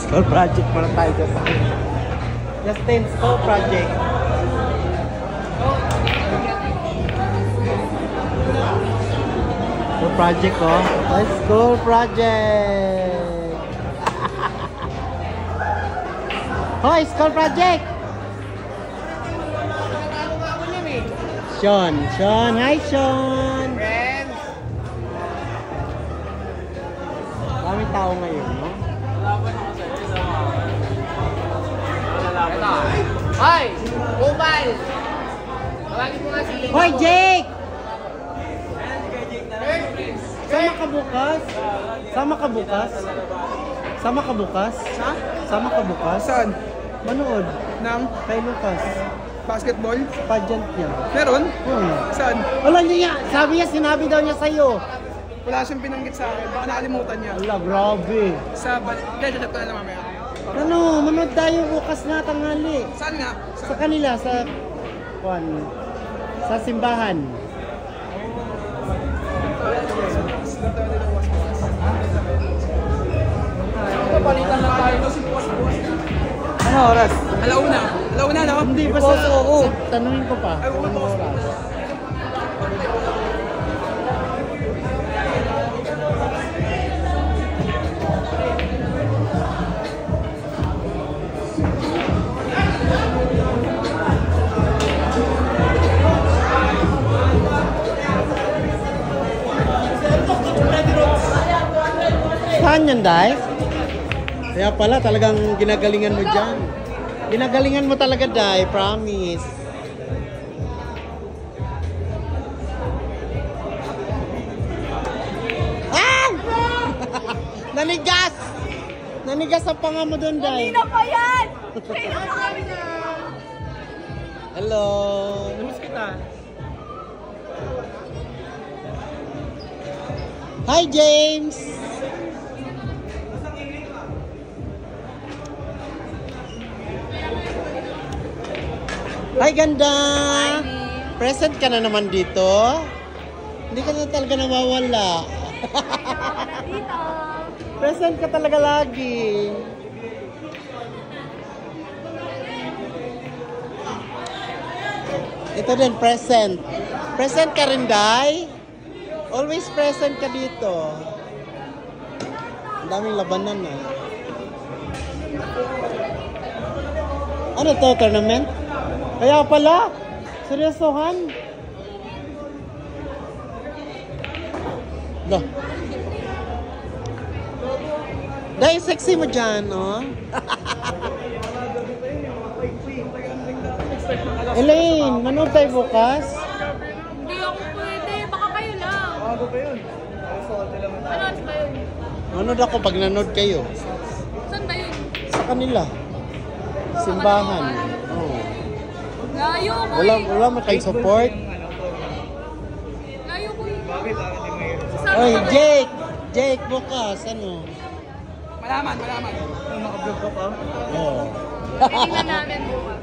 School project muna tayo dyan. Justin, school project. School project, oh. School project. Hoy, school project. Sean. Hi, Sean. Friends. Daming tao ngayon, no? Hoy! Bubal! Tawagin mo nga si... Hoy, Jake! Sama ka bukas? Ha? Sama ka bukas? Saan? Manood. Nang Kay Lucas. basketball? Pageant niya. Meron? Saan? Wala niya. Sinabi daw niya sa'yo. Wala siyang binanggit sa akin. Baka nakalimutan niya. Wala, grabe. Sa chat ko na lang mamaya. Ano, manood tayo bukas na tanghali. Saan nga? Sa kanila, sa simbahan. Palitan lang tayo. Ano oras? Alauna, no? Hindi pa sa tanungin ko pa. Ano oras? Saan yan, Day? Kaya pala, talagang ginagalingan mo dyan. Ginagalingan mo talaga, Day. Promise. Ah! Nanigas! Nanigas ang panga mo doon, Day. Kanina pa yan! Hello! Namiss kita. Hi, James! Hi, ganda! Present ka na naman dito? Hindi ka na talaga nawawala. Dito! Present ka talaga lagi. Ito din, present. Present ka rin, Day? Always present ka dito. Ang daming labanan, eh. Ano to, tournament? Kaya pala, seryosohan. Loh. Dahil sexy mo dyan, oh. Elaine, manood tayo bukas? Hindi ako pwede, baka kayo lang. Bago pa yun. Ano oras ba yun? Manood ako pag nanood kayo. Saan ba yun? Sa kanila. Simbahan. Oh. Layo ko Wala mo kayo support? Layo ko eh. Bakit? Oy, Jake! Jake, bukas, ano? Malaman. Naka-vlog ka pa? Oo. Tingnan namin bukas.